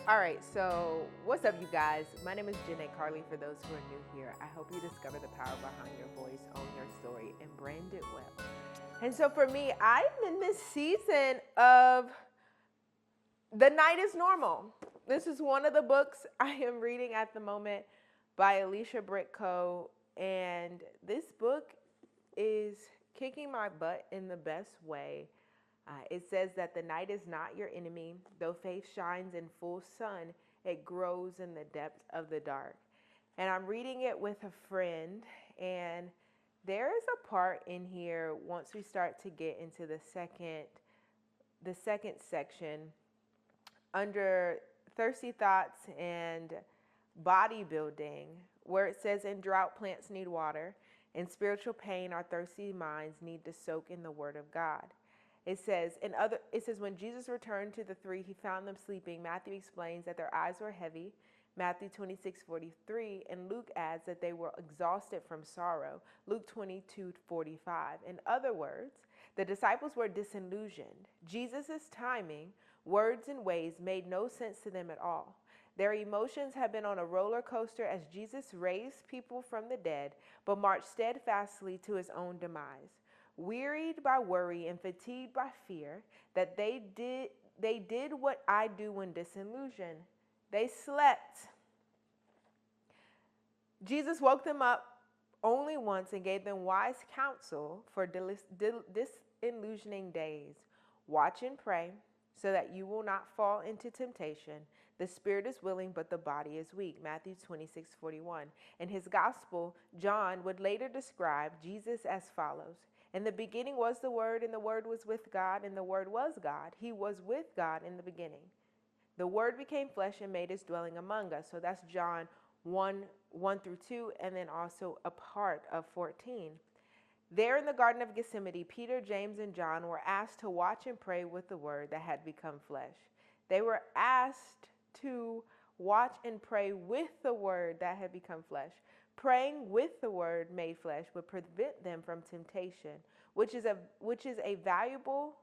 All right, so what's up, you guys? My name is Janae Carly. For those who are new here, I hope you discover the power behind your voice, own your story, and brand it well. And so for me, I'm in this season of The Night is Normal. This is one of the books I am reading at the moment by Alicia Britko. And this book is kicking my butt in the best way. It says that the night is not your enemy. Though faith shines in full sun, it grows in the depths of the dark. And I'm reading it with a friend, and there is a part in here once we start to get into the second section under thirsty thoughts and bodybuilding, where it says in drought plants need water, in spiritual pain our thirsty minds need to soak in the word of God. It says when Jesus returned to the three, he found them sleeping. Matthew explains that their eyes were heavy, Matthew 26:43, and Luke adds that they were exhausted from sorrow, Luke 22:45. In other words, the disciples were disillusioned. Jesus' timing, words, and ways made no sense to them at all. Their emotions had been on a roller coaster as Jesus raised people from the dead, but marched steadfastly to his own demise. Wearied by worry and fatigued by fear, that they did what I do when disillusioned. They slept. Jesus woke them up only once and gave them wise counsel for disillusioning days. Watch and pray so that you will not fall into temptation. The spirit is willing, but the body is weak. Matthew 26:41. In his gospel, John would later describe Jesus as follows. In the beginning was the Word, and the Word was with God, and the Word was God. He was with God in the beginning. The Word became flesh and made his dwelling among us. So that's John 1:1-2, and then also a part of 14. There in the Garden of Gethsemane, Peter, James, and John were asked to watch and pray with the Word that had become flesh. They were asked to watch and pray with the Word that had become flesh. Praying with the Word made flesh would prevent them from temptation, which is valuable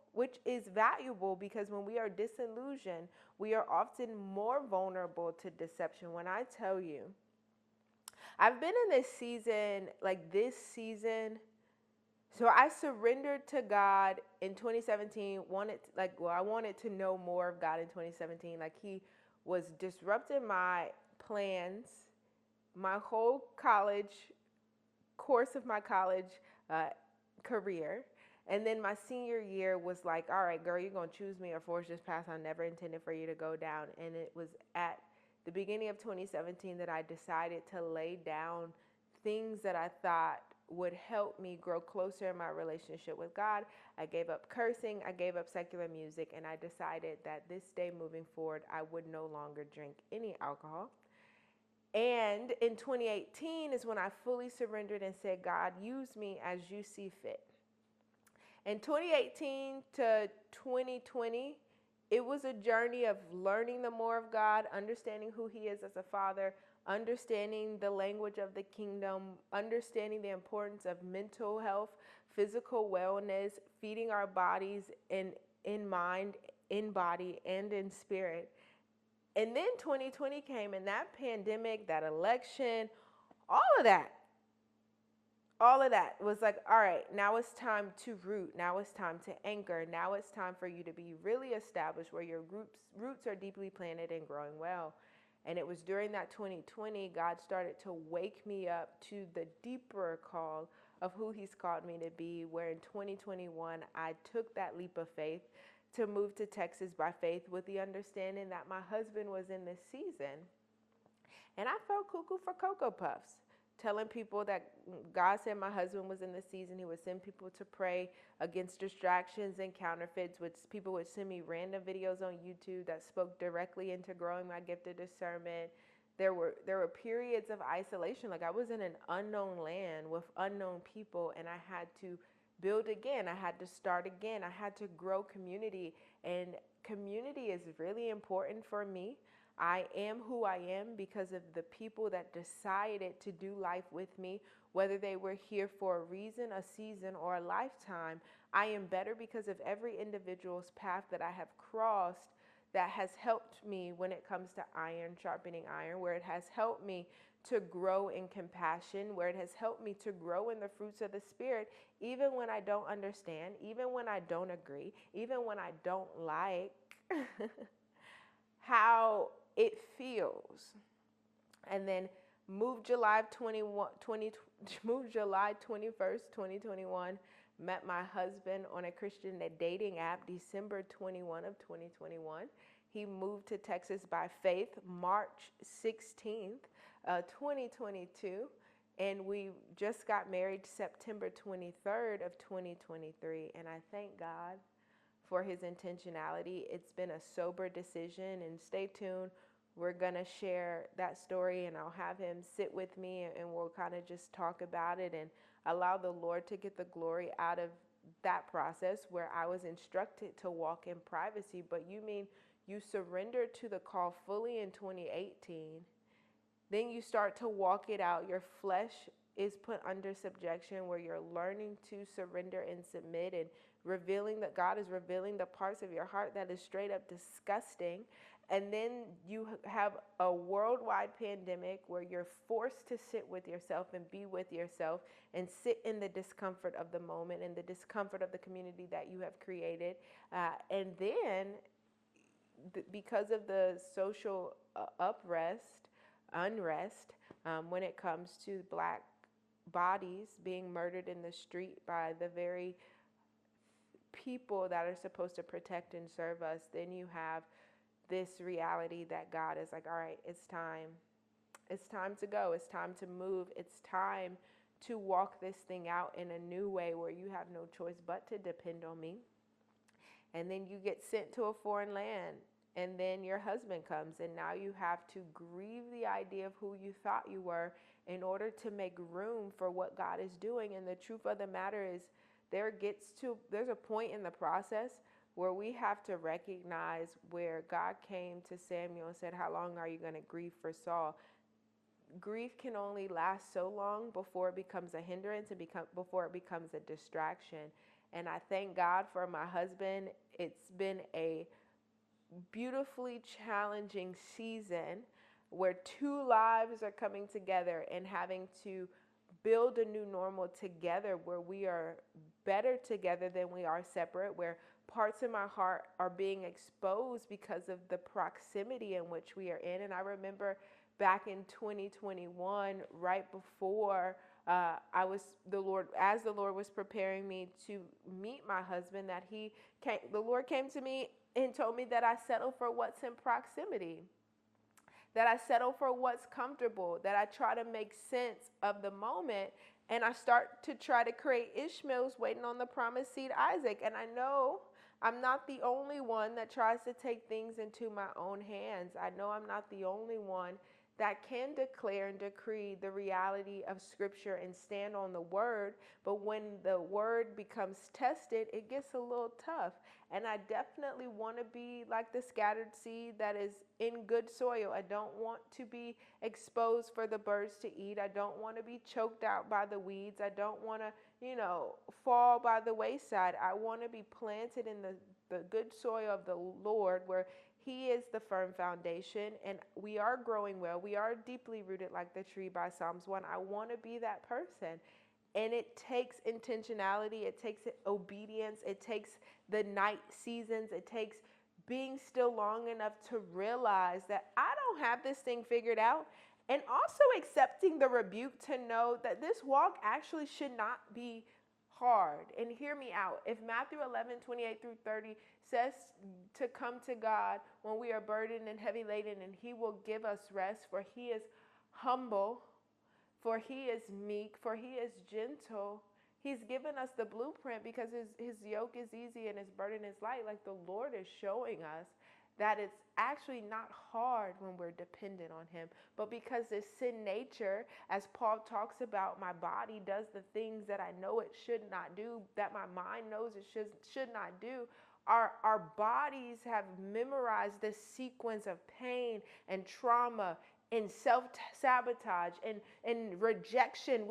because when we are disillusioned, we are often more vulnerable to deception. When I tell you, I've been in this season, so I surrendered to God in 2017. I wanted to know more of God in 2017. Like, he was disrupting my plans, my whole course of my college career. And then my senior year was like, all right, girl, you're going to choose me or force this path I never intended for you to go down. And it was at the beginning of 2017 that I decided to lay down things that I thought would help me grow closer in my relationship with God. I gave up cursing, I gave up secular music, and I decided that this day moving forward, I would no longer drink any alcohol. And in 2018 is when I fully surrendered and said, God, use me as you see fit. In 2018 to 2020, it was a journey of learning the more of God, understanding who he is as a father, understanding the language of the kingdom, understanding the importance of mental health, physical wellness, feeding our bodies in mind, in body, and in spirit. And then 2020 came, and that pandemic, that election, all of that was like, all right, now it's time to root. Now it's time to anchor. Now it's time for you to be really established where your roots are deeply planted and growing well. And it was during that 2020, God started to wake me up to the deeper call of who he's called me to be, where in 2021, I took that leap of faith to move to Texas by faith with the understanding that my husband was in this season. And I felt cuckoo for Cocoa Puffs, telling people that God said my husband was in this season. He would send people to pray against distractions and counterfeits, which people would send me random videos on YouTube that spoke directly into growing my gift of discernment. There were periods of isolation. Like, I was in an unknown land with unknown people, and I had to build again. I had to start again. I had to grow community, and community is really important for me. I am who I am because of the people that decided to do life with me, whether they were here for a reason, a season, or a lifetime. I am better because of every individual's path that I have crossed that has helped me when it comes to iron sharpening iron, where it has helped me to grow in compassion, where it has helped me to grow in the fruits of the Spirit, even when I don't understand, even when I don't agree, even when I don't like how it feels. And then moved July 21st, 2021, met my husband on a Christian dating app December 21 of 2021. He moved to Texas by faith March 16th, 2022. And we just got married September 23rd of 2023. And I thank God for his intentionality. It's been a sober decision, and stay tuned. We're going to share that story, and I'll have him sit with me, and we'll kind of just talk about it and allow the Lord to get the glory out of that process where I was instructed to walk in privacy. But you mean you surrendered to the call fully in 2018, then you start to walk it out. Your flesh is put under subjection where you're learning to surrender and submit, and revealing that God is revealing the parts of your heart that is straight up disgusting. And then you have a worldwide pandemic where you're forced to sit with yourself and be with yourself and sit in the discomfort of the moment and the discomfort of the community that you have created. And then because of the social unrest, when it comes to Black bodies being murdered in the street by the very people that are supposed to protect and serve us, then you have this reality that God is like, all right, it's time. It's time to go. It's time to move. It's time to walk this thing out in a new way where you have no choice but to depend on me. And then you get sent to a foreign land, and then your husband comes, and now you have to grieve the idea of who you thought you were in order to make room for what God is doing. And the truth of the matter is, there's a point in the process where we have to recognize where God came to Samuel and said, how long are you going to grieve for Saul? Grief can only last so long before it becomes a hindrance and before it becomes a distraction. And I thank God for my husband. It's been a beautifully challenging season where two lives are coming together and having to build a new normal together, where we are better together than we are separate, where parts of my heart are being exposed because of the proximity in which we are in. And I remember back in 2021, right before the Lord was preparing me to meet my husband, the Lord came to me and told me that I settle for what's in proximity, that I settle for what's comfortable, that I try to make sense of the moment, and I start to try to create Ishmaels waiting on the promised seed, Isaac. And I know I'm not the only one that tries to take things into my own hands. I know I'm not the only one that can declare and decree the reality of Scripture and stand on the Word. But when the Word becomes tested, it gets a little tough. And I definitely want to be like the scattered seed that is in good soil. I don't want to be exposed for the birds to eat. I don't want to be choked out by the weeds. I don't want to, fall by the wayside. I want to be planted in the good soil of the Lord, where He is the firm foundation, and we are growing well. We are deeply rooted like the tree by Psalms 1. I want to be that person. And it takes intentionality. It takes obedience. It takes the night seasons. It takes being still long enough to realize that I don't have this thing figured out. And also accepting the rebuke to know that this walk actually should not be hard. And hear me out. If Matthew 11:28-30 says to come to God when we are burdened and heavy laden, and He will give us rest, for He is humble, for He is meek, for He is gentle. He's given us the blueprint because his yoke is easy and His burden is light. Like, the Lord is showing us that it's actually not hard when we're dependent on Him. But because this sin nature, as Paul talks about, my body does the things that I know it should not do, that my mind knows it should not do. Our bodies have memorized this sequence of pain and trauma and self-sabotage and rejection.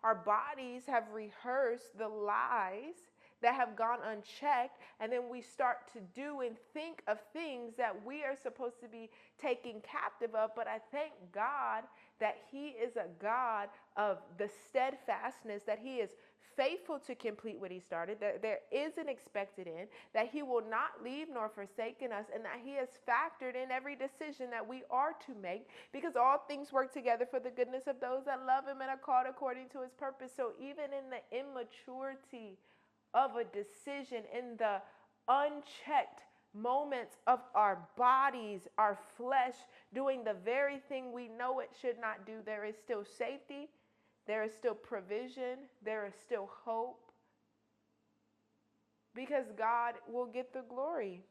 Our bodies have rehearsed the lies that have gone unchecked, and then we start to do and think of things that we are supposed to be taking captive of. But I thank God that He is a God of the steadfastness, that He is faithful to complete what He started, that there is an expected end, that He will not leave nor forsaken us, and that He has factored in every decision that we are to make, because all things work together for the goodness of those that love Him and are called according to His purpose. So even in the immaturity of a decision, in the unchecked moments of our bodies, our flesh doing the very thing we know it should not do, there is still safety, there is still provision, there is still hope, because God will get the glory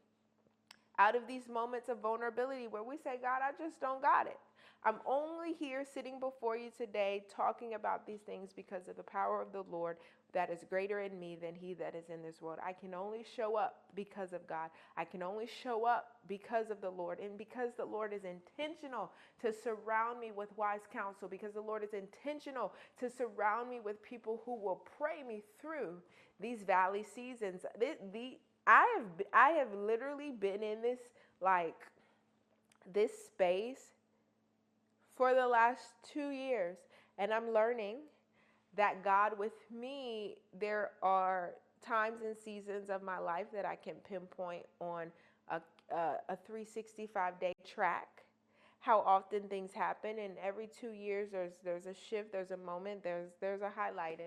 out of these moments of vulnerability where we say, God, I just don't got it. I'm only here sitting before you today talking about these things because of the power of the Lord that is greater in me than he that is in this world. I can only show up because of God. I can only show up because of the Lord, and because the Lord is intentional to surround me with wise counsel, because the Lord is intentional to surround me with people who will pray me through these valley seasons. I have literally been in this space for the last 2 years, and I'm learning that God with me, there are times and seasons of my life that I can pinpoint on a 365-day track, how often things happen, and every 2 years there's a shift, there's a moment, there's a highlight,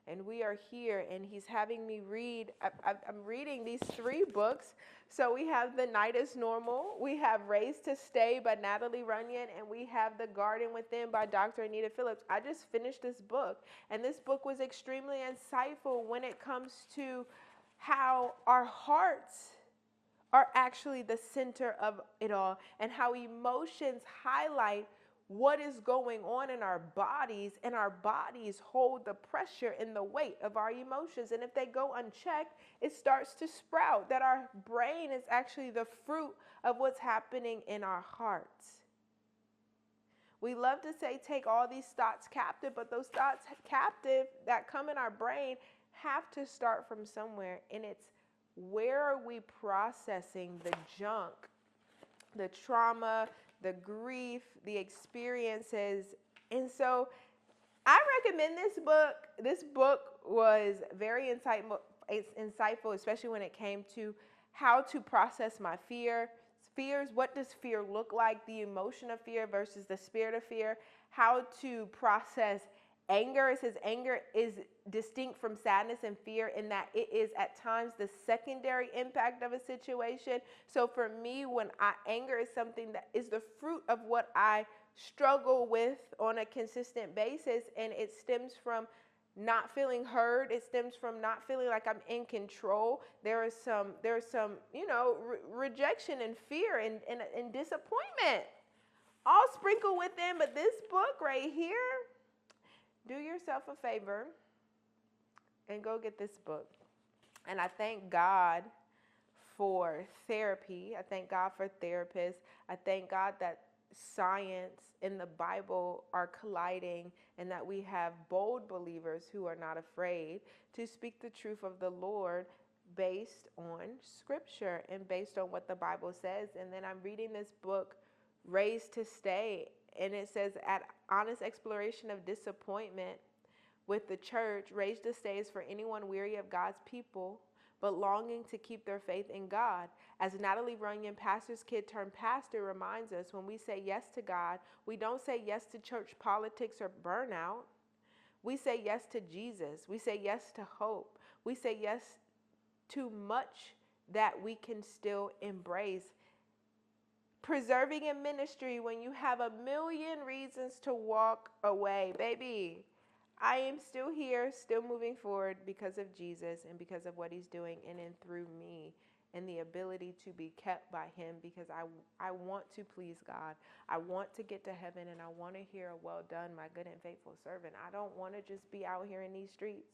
and we are here, and he's having me read. I'm reading these 3 books. So we have The Night is Normal, we have Raised to Stay by Natalie Runyon, and we have The Garden Within by Dr. Anita Phillips. I just finished this book, and this book was extremely insightful when it comes to how our hearts are actually the center of it all, and how emotions highlight what is going on in our bodies, and our bodies hold the pressure and the weight of our emotions. And if they go unchecked, it starts to sprout, that our brain is actually the fruit of what's happening in our hearts. We love to say take all these thoughts captive, but those thoughts captive that come in our brain have to start from somewhere, and it's where are we processing the junk, the trauma, the grief, the experiences. And so I recommend this book. This book was very insightful. It's insightful, especially when it came to how to process my fears. What does fear look like? The emotion of fear versus the spirit of fear. How to process anger. It says anger is distinct from sadness and fear in that it is at times the secondary impact of a situation. So for me, when anger is something that is the fruit of what I struggle with on a consistent basis, and it stems from not feeling heard. It stems from not feeling like I'm in control. There's some rejection and fear and disappointment all sprinkled within. But this book right here, do yourself a favor and go get this book. And I thank God for therapy. I thank God for therapists. I thank God that science and the Bible are colliding, and that we have bold believers who are not afraid to speak the truth of the Lord based on scripture and based on what the Bible says. And then I'm reading this book, Raised to Stay, and it says, at honest exploration of disappointment with the church, Raised to Stay is for anyone weary of God's people, but longing to keep their faith in God. As Natalie Runyon, pastor's kid turned pastor, reminds us, when we say yes to God, we don't say yes to church politics or burnout. We say yes to Jesus. We say yes to hope. We say yes to much that we can still embrace. Preserving in ministry when you have a million reasons to walk away. Baby, I am still here, still moving forward because of Jesus and because of what he's doing in and through me, and the ability to be kept by him, because I want to please God. I want to get to heaven, and I want to hear a well done, my good and faithful servant. I don't want to just be out here in these streets.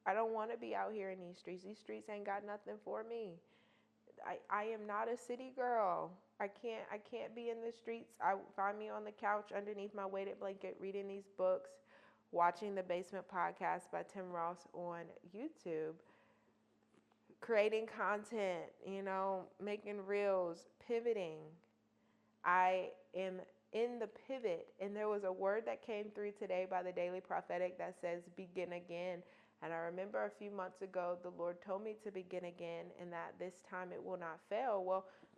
I don't want to be out here in these streets. These streets ain't got nothing for me. I am not a city girl. I can't be in the streets. Find me on the couch underneath my weighted blanket reading these books watching the Basement Podcast by Tim Ross on YouTube, creating content, making reels, pivoting. I am in the pivot. And there was a word that came through today by the Daily Prophetic that says begin again. And I remember a few months ago, the Lord told me to begin again and that this time it will not fail.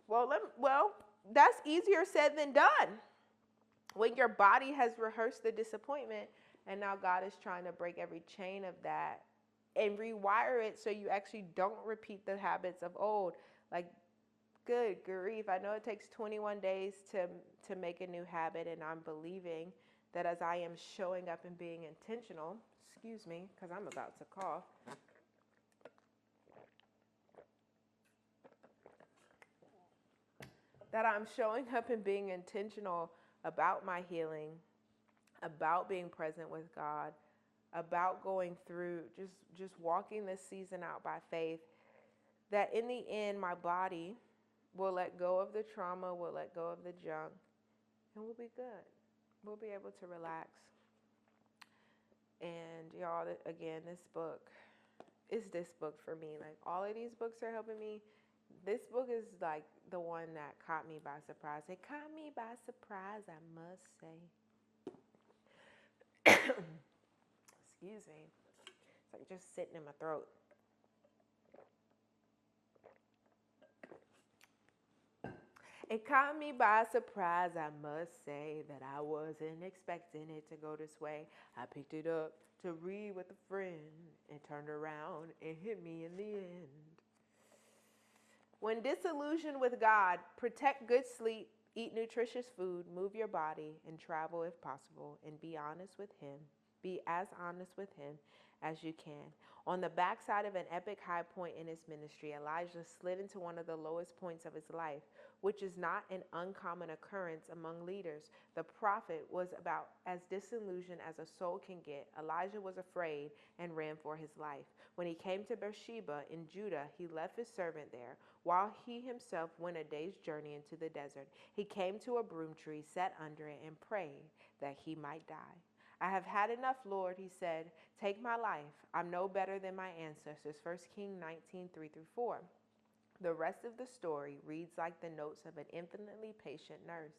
Well, that's easier said than done. When your body has rehearsed the disappointment and now God is trying to break every chain of that and rewire it so you actually don't repeat the habits of old. Like, good grief. I know it takes 21 days to make a new habit, and I'm believing that as I am showing up and being intentional, excuse me, because I'm about to cough. That I'm showing up and being intentional about my healing, about being present with God, about going through, just walking this season out by faith, that in the end, my body will let go of the trauma, will let go of the junk, and we'll be good. We'll be able to relax. And y'all, again, this book for me. Like, all of these books are helping me. This book is like the one that caught me by surprise. It caught me by surprise, I must say. Excuse me. It's like just sitting in my throat. It caught me by surprise, I must say, that I wasn't expecting it to go this way. I picked it up to read with a friend and turned around and hit me in the end. When disillusioned with God, protect good sleep, eat nutritious food, move your body, and travel if possible, and be honest with Him. Be as honest with Him as you can. On the backside of an epic high point in his ministry, Elijah slid into one of the lowest points of his life, which is not an uncommon occurrence among leaders. The prophet was about as disillusioned as a soul can get. Elijah was afraid and ran for his life. When he came to Beersheba in Judah, he left his servant there, while he himself went a day's journey into the desert. He came to a broom tree, sat under it, and prayed that he might die. I have had enough, Lord, he said. Take my life. I'm no better than my ancestors. 1 Kings 19:3-4. The rest of the story reads like the notes of an infinitely patient nurse.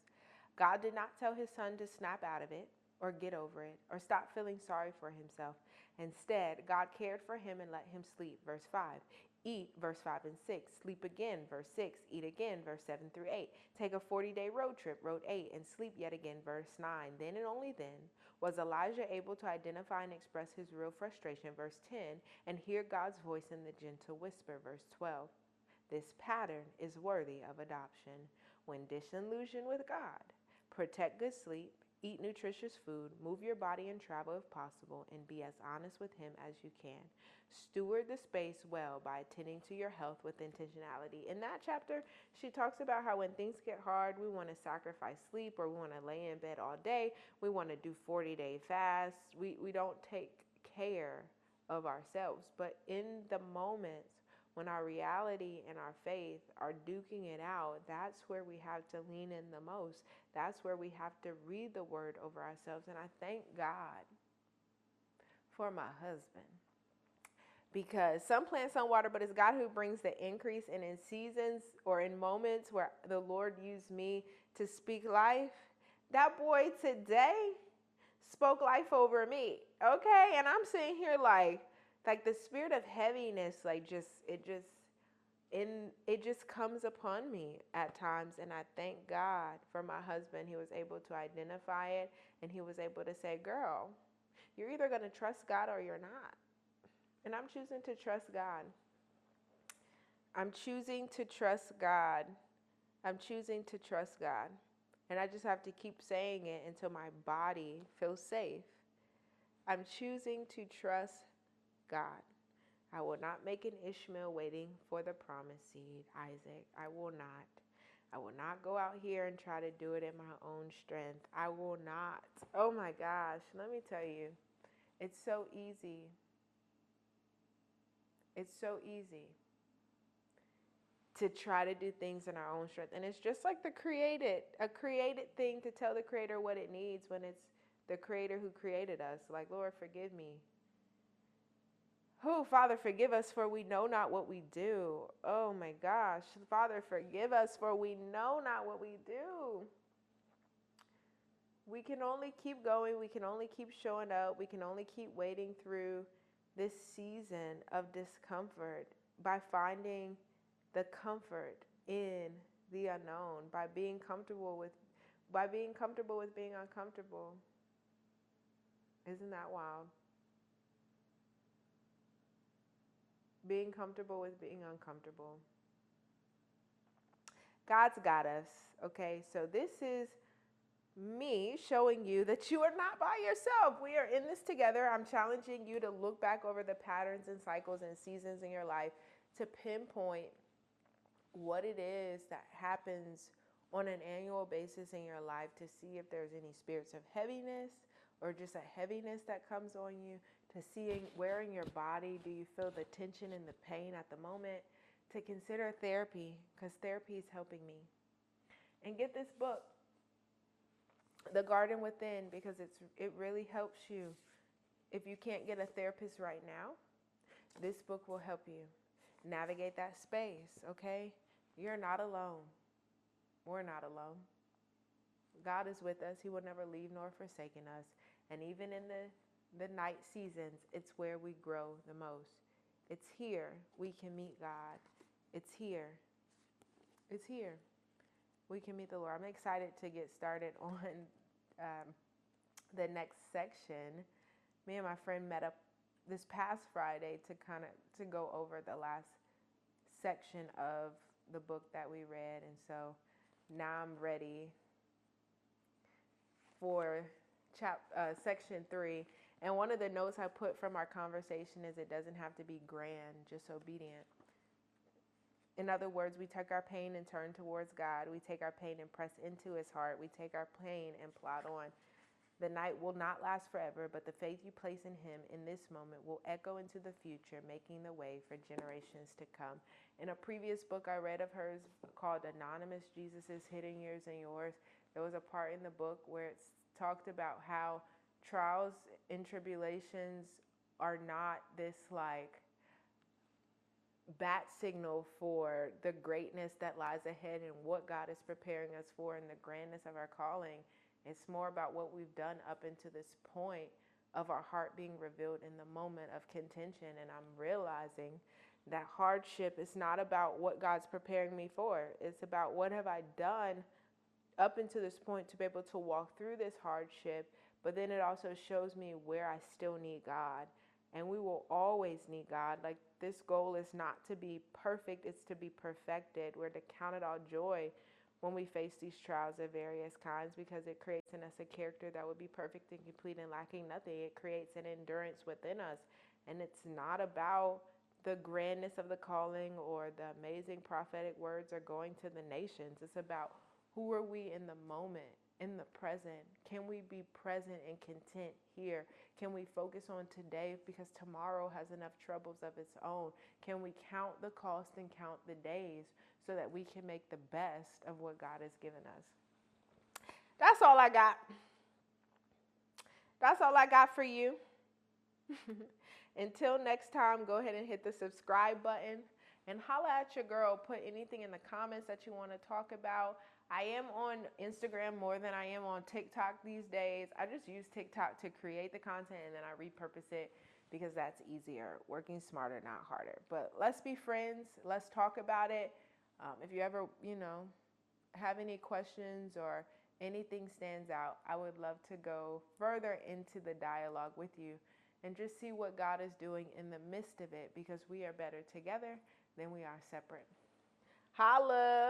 God did not tell his son to snap out of it or get over it or stop feeling sorry for himself. Instead, God cared for him and let him sleep. Verse 5. Eat, verse 5 and 6. Sleep again, verse 6. Eat again, verse 7-8. Take a 40-day road trip, road 8, and sleep yet again, verse 9. Then and only then was Elijah able to identify and express his real frustration, verse 10, and hear God's voice in the gentle whisper, verse 12. This pattern is worthy of adoption. When disillusioned with God, protect good sleep, eat nutritious food, move your body and travel if possible, and be as honest with Him as you can. Steward the space well by attending to your health with intentionality. In that chapter, she talks about how when things get hard, we want to sacrifice sleep, or we want to lay in bed all day. We want to do 40-day fasts. We don't take care of ourselves. But in the moments when our reality and our faith are duking it out, that's where we have to lean in the most. That's where we have to read the word over ourselves. And I thank God for my husband. Because some plant, some water, but it's God who brings the increase. And in seasons or in moments where the Lord used me to speak life, that boy today spoke life over me. Okay? And I'm sitting here like the spirit of heaviness, it just comes upon me at times. And I thank God for my husband. He was able to identify it, and he was able to say, girl, you're either going to trust God or you're not. And I'm choosing to trust God. I'm choosing to trust God. I'm choosing to trust God. And I just have to keep saying it until my body feels safe. I'm choosing to trust God. I will not make an Ishmael waiting for the promised seed, Isaac. I will not. I will not go out here and try to do it in my own strength. I will not. Oh my gosh, let me tell you, it's so easy. It's so easy to try to do things in our own strength. And it's just like a created thing to tell the Creator what it needs when it's the creator who created us. Like, Lord, forgive me. Oh, Father, forgive us, for we know not what we do. Oh my gosh. Father, forgive us, for we know not what we do. We can only keep going. We can only keep showing up. We can only keep wading through this season of discomfort by finding the comfort in the unknown, by being comfortable with being uncomfortable. Isn't that wild? Being comfortable with being uncomfortable. God's got us, okay? So this is me showing you that you are not by yourself. We are in this together. I'm challenging you to look back over the patterns and cycles and seasons in your life to pinpoint what it is that happens on an annual basis in your life, to see if there's any spirits of heaviness or just a heaviness that comes on you, to seeing where in your body do you feel the tension and the pain at the moment, to consider therapy, because therapy is helping me. And get this book, The Garden Within, because it really helps you. If you can't get a therapist right now, this book will help you navigate that space, okay? You're not alone. We're not alone. God is with us. He will never leave nor forsaken us. And even in the night seasons, it's where we grow the most. It's here we can meet God. It's here. It's here. We can meet the Lord. I'm excited to get started on the next section. Me and my friend met up this past Friday to go over the last section of the book that we read. And so now I'm ready for section 3. And one of the notes I put from our conversation is it doesn't have to be grand, just obedient. In other words, we take our pain and turn towards God. We take our pain and press into his heart. We take our pain and plod on. The night will not last forever, but the faith you place in him in this moment will echo into the future, making the way for generations to come. In a previous book I read of hers called Anonymous, Jesus' Hidden Years and Yours, there was a part in the book where it's talked about how trials and tribulations are not this like bat signal for the greatness that lies ahead and what God is preparing us for and the grandness of our calling. It's more about what we've done up into this point of our heart being revealed in the moment of contention. And I'm realizing that hardship is not about what God's preparing me for. It's about what have I done up until this point to be able to walk through this hardship. But then it also shows me where I still need God. And we will always need God. Like, this goal is not to be perfect, it's to be perfected. We're to count it all joy when we face these trials of various kinds, because it creates in us a character that would be perfect and complete and lacking nothing. It creates an endurance within us. And it's not about the grandness of the calling or the amazing prophetic words or going to the nations. It's about who are we in the moment, in the present. Can we be present and content here? Can we focus on today, because tomorrow has enough troubles of its own? Can we count the cost and count the days so that we can make the best of what God has given us? That's all I got. That's all I got for you. Until next time, go ahead and hit the subscribe button and holla at your girl. Put anything in the comments that you want to talk about. I am on Instagram more than I am on TikTok these days. I just use TikTok to create the content and then I repurpose it because that's easier. Working smarter, not harder. But let's be friends. Let's talk about it. If you ever, have any questions or anything stands out, I would love to go further into the dialogue with you and just see what God is doing in the midst of it, because we are better together than we are separate. Holla!